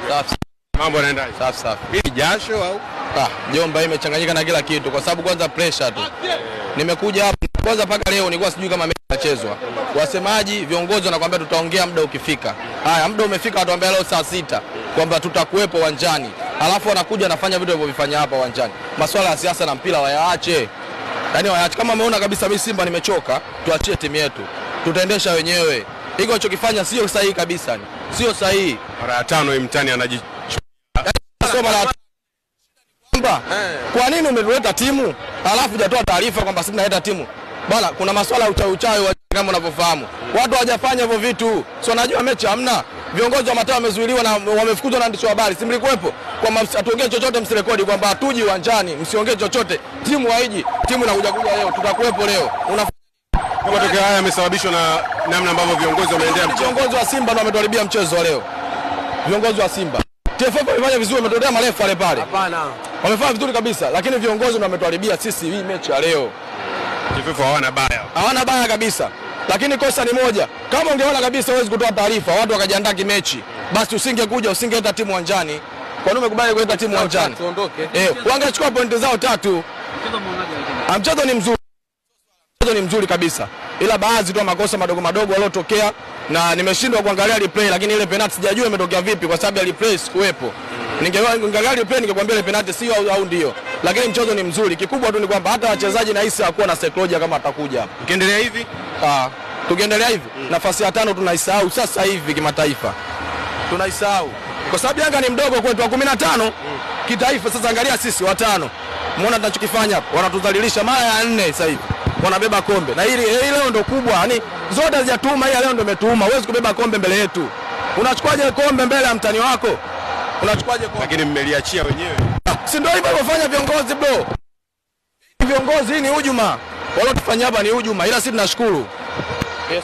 Safi. Mambo yanaendaje? Safi safi. Hii jasho au? Jomba imechanganyika na kila kitu kwa sababu kwanza pressure tu. Nimekuja hapa kwanza mpaka leo nilikuwa sijui kama mechi inachezwa. Wasemaji viongozi wanakuambia tutaongea muda ukifika. Haya muda umefika, watuambia leo saa 6 kwamba tutakuwepo uwanjani. Alafu wanakuja nafanya vitu walivyofanya hapa uwanjani. Masuala ya siasa na mpira wayaache. Yaani wayaache, kama umeona kabisa mimi Simba nimechoka, tuachie timu yetu. Tutaendesha wenyewe. Hiko alichokifanya sio sahihi kabisa. Sio sahihi. Mara ya 5 hii mtani Kwa nini umeleta timu alafu hujatoa taarifa kwamba sisi tunaleta timu? Bwana, kuna masuala ya uchawi kama unavyofahamu. Watu hawajafanya hivyo vitu. Sio, najua mechi hamna. Viongozi wa mataa wamezuiliwa na wamefukuzwa na waandishi wa habari. Si mlikuwepo? Kwamba atuongee chochote, msirekodi kwamba hatuji uwanjani, msiongee chochote. Timu haiji. Timu inakuja leo, tutakuwepo leo. Matokeo haya yamesababishwa na namna ambavyo viongozi wameendea mchezo. Viongozi wa Simba ndio wametuharibia mchezo wa leo. Viongozi wa Simba. TFF wamefanya vizuri, wametolea marefu wale pale. Hapana. Wamefanya vizuri kabisa, lakini viongozi ndio wametuharibia sisi hii mechi ya leo. TFF hawana baya. Hawana baya kabisa. Lakini kosa ni moja. Kama ungeona kabisa huwezi kutoa taarifa, watu wakajiandaa kimechi, basi usingekuja, usingeleta timu uwanjani. Kwa nini umekubali kuleta timu uwanjani? Tuondoke. Wangechukua pointi zao 3. Mchezo ni mzuri. Mchezo ni mzuri kabisa. Ila baadhi tu makosa madogo madogo yalotokea na nimeshindwa kuangalia replay, lakini ile penalty sijajua imetokea vipi kwa sababu ya replay sikuwepo. Ningeangalia replay ningekwambia ile penalty sio au ndio. Lakini mchezo ni mzuri. Kikubwa tu ni kwamba hata wachezaji na hisi hakuwa na psychology kama atakuja hapa. Ukiendelea hivi? Tukiendelea hivi nafasi ya 5 tunaisahau sasa hivi kimataifa. Tunaisahau. Kwa sababu Yanga ni mdogo kwetu wa 15 kitaifa. Sasa angalia sisi watano. Muona tunachokifanya hapa. Wanatudhalilisha mara ya 4 sasa hivi. Wanabeba kombe. Na hili leo ndo kubwa. Yaani zote hazijatuma, hii leo ndo imetuma. Huwezi kubeba kombe mbele yetu. Unachukuaje kombe mbele ya mtani wako? Unachukuaje kombe? Lakini mmeliachia wenyewe. Si ndio hivyo wafanya viongozi bro. Viongozi hii ni hujuma. Walotufanya hapa ni hujuma. Ila sisi tunashukuru. Yes,